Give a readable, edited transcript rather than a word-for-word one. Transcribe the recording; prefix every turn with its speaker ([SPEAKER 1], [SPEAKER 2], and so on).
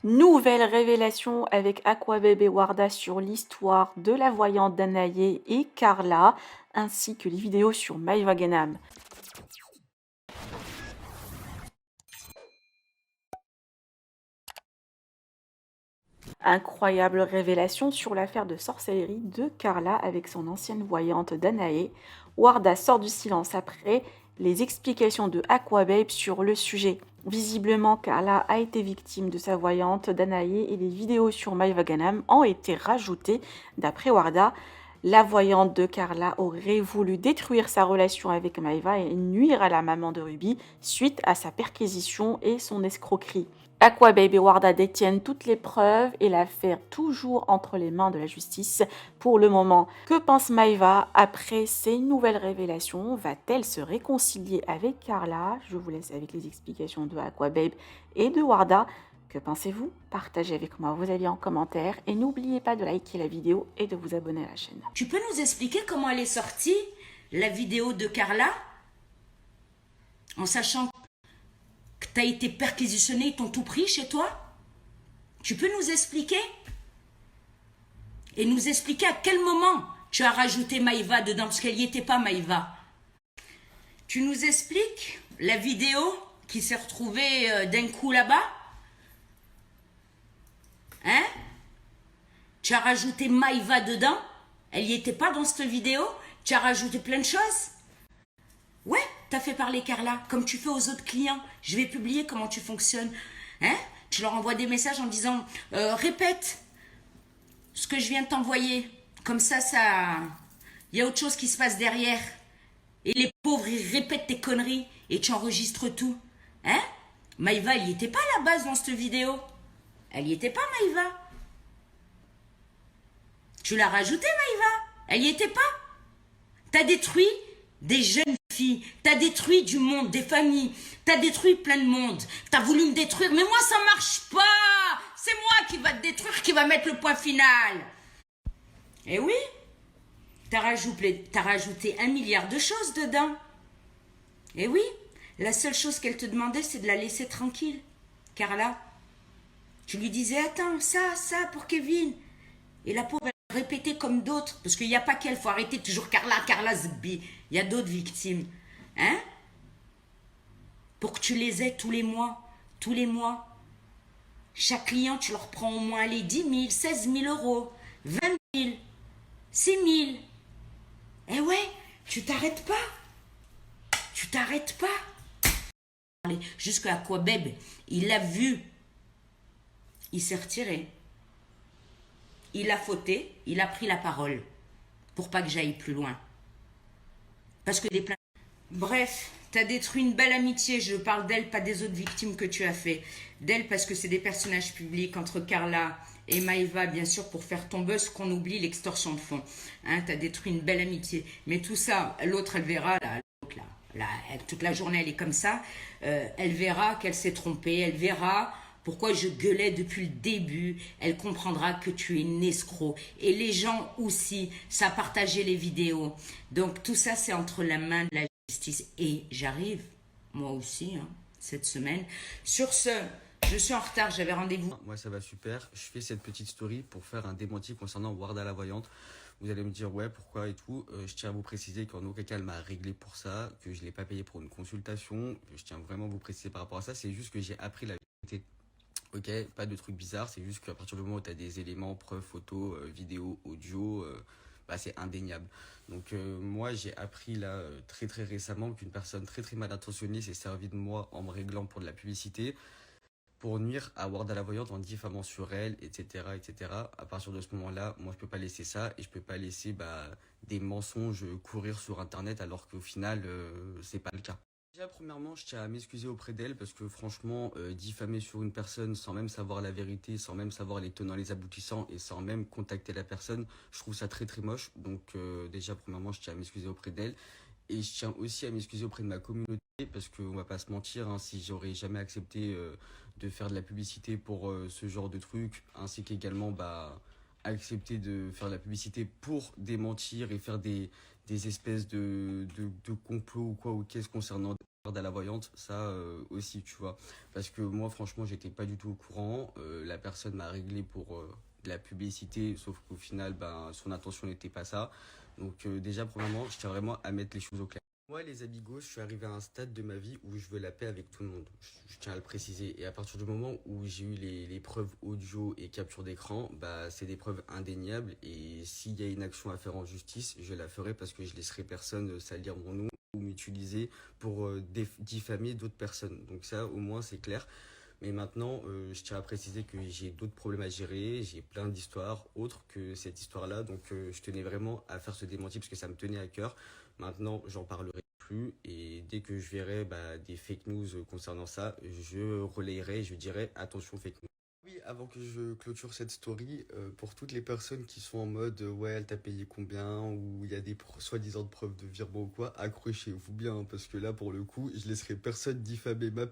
[SPEAKER 1] Nouvelle révélation avec Aquababe et Warda sur l'histoire de la voyante Danae et Carla, ainsi que les vidéos sur Maïva Ganam. Incroyable révélation sur l'affaire de sorcellerie de Carla avec son ancienne voyante Danae. Warda sort du silence après les explications de Aquababe sur le sujet. Visiblement, Carla a été victime de sa voyante Danae et les vidéos sur Maïva Ganam ont été rajoutées. D'après Warda, la voyante de Carla aurait voulu détruire sa relation avec Maïva et nuire à la maman de Ruby suite à sa perquisition et son escroquerie. Aquababe et Warda détiennent toutes les preuves et l'affaire toujours entre les mains de la justice pour le moment. Que pense Maïva après ces nouvelles révélations? Va-t-elle se réconcilier avec Carla? Je vous laisse avec les explications de Aquababe et de Warda. Que pensez-vous? Partagez avec moi vos avis en commentaire et n'oubliez pas de liker la vidéo et de vous abonner à la chaîne.
[SPEAKER 2] Tu peux nous expliquer comment elle est sortie, la vidéo de Carla, en sachant que tu as été perquisitionné, ils t'ont tout pris chez toi? Tu peux nous expliquer? Et nous expliquer à quel moment tu as rajouté Maïva dedans, parce qu'elle n'y était pas, Maïva. Tu nous expliques la vidéo qui s'est retrouvée d'un coup là-bas? Hein? Tu as rajouté Maïva dedans? Elle n'y était pas dans cette vidéo? Tu as rajouté plein de choses? Ouais, t'as fait parler Carla, comme tu fais aux autres clients. Je vais publier comment tu fonctionnes. Hein? Tu leur envoies des messages en disant répète ce que je viens de t'envoyer. Comme ça, il y a autre chose qui se passe derrière. Et les pauvres, ils répètent tes conneries et tu enregistres tout. Hein? Maïva, elle y était pas à la base dans cette vidéo. Elle y était pas, Maïva. Tu l'as rajoutée, Maïva. Elle y était pas. T'as détruit des jeunes filles, t'as détruit du monde, des familles, t'as détruit plein de monde. T'as voulu me détruire, mais moi ça marche pas. C'est moi qui va te détruire, qui va mettre le point final. Eh oui, t'as rajouté 1 milliard de choses dedans. Eh oui, la seule chose qu'elle te demandait, c'est de la laisser tranquille. Carla, tu lui disais, attends, ça pour Kevin. Et la pauvre, elle répétait comme d'autres. Parce qu'il n'y a pas qu'elle, faut arrêter toujours Carla Zbi. Il y a d'autres victimes. Hein? Pour que tu les aies tous les mois. Tous les mois. Chaque client, tu leur prends au moins les 10 000, 16 000 euros, 20 000, 6 000. Eh ouais, tu t'arrêtes pas. Tu t'arrêtes pas. Jusqu'à quoi, bébé? Il l'a vu. Il s'est retiré. Il a fauté, il a pris la parole pour pas que j'aille plus loin. Parce que des plaintes... Bref, t'as détruit une belle amitié, je parle d'elle, pas des autres victimes que tu as fait. D'elle parce que c'est des personnages publics entre Carla et Maïva, bien sûr, pour faire ton buzz, qu'on oublie l'extorsion de fonds. Hein, t'as détruit une belle amitié. Mais tout ça, l'autre, elle verra, toute la journée, elle est comme ça. Elle verra qu'elle s'est trompée, elle verra... Pourquoi je gueulais depuis le début, elle comprendra que tu es une escroc. Et les gens aussi, ça a partagé les vidéos. Donc tout ça, c'est entre la main de la justice. Et j'arrive, moi aussi, hein, cette semaine. Sur ce, je suis en retard, j'avais rendez-vous.
[SPEAKER 3] Moi ça va super, je fais cette petite story pour faire un démenti concernant Warda la voyante. Vous allez me dire ouais pourquoi et tout, je tiens à vous préciser qu'en aucun cas elle m'a réglé pour ça, que je ne l'ai pas payé pour une consultation, je tiens vraiment à vous préciser par rapport à ça, c'est juste que j'ai appris la vérité. Ok, pas de trucs bizarres, c'est juste qu'à partir du moment où tu as des éléments, preuves, photos, vidéos, audio, bah, c'est indéniable. Donc moi j'ai appris là très très récemment qu'une personne très très mal intentionnée s'est servie de moi en me réglant pour de la publicité, pour nuire à Warda la voyante en diffamant sur elle, etc., etc. À partir de ce moment-là, moi je peux pas laisser ça et je peux pas laisser des mensonges courir sur internet alors qu'au final c'est pas le cas. Déjà, premièrement, je tiens à m'excuser auprès d'elle parce que franchement, diffamer sur une personne sans même savoir la vérité, sans même savoir les tenants, les aboutissants et sans même contacter la personne, je trouve ça très très moche. Donc déjà, premièrement, je tiens à m'excuser auprès d'elle. Et je tiens aussi à m'excuser auprès de ma communauté parce qu'on va pas se mentir, hein, si j'aurais jamais accepté de faire de la publicité pour ce genre de truc, ainsi qu'également accepter de faire de la publicité pour démentir et faire des espèces de complots ou quoi ou qu'est-ce concernant à la voyante, ça aussi, tu vois. Parce que moi, franchement, j'étais pas du tout au courant. La personne m'a réglé pour de la publicité, sauf qu'au final, ben, son intention n'était pas ça. Donc, déjà, premièrement, je tiens vraiment à mettre les choses au clair. Moi, les amigos, je suis arrivé à un stade de ma vie où je veux la paix avec tout le monde. Je tiens à le préciser. Et à partir du moment où j'ai eu les preuves audio et capture d'écran, bah, c'est des preuves indéniables. Et s'il y a une action à faire en justice, je la ferai parce que je laisserai personne salir mon nom ou m'utiliser pour diffamer d'autres personnes. Donc ça, au moins, c'est clair. Mais maintenant, je tiens à préciser que j'ai d'autres problèmes à gérer, j'ai plein d'histoires autres que cette histoire-là, donc je tenais vraiment à faire ce démenti parce que ça me tenait à cœur. Maintenant, j'en parlerai plus et dès que je verrai des fake news concernant ça, je relayerai, je dirai attention fake news. Oui, avant que je clôture cette story, pour toutes les personnes qui sont en mode ouais, elle t'a payé combien ou il y a des soi-disant preuves de virement ou quoi, accrochez-vous bien hein, parce que là, pour le coup, je laisserai personne diffamer ma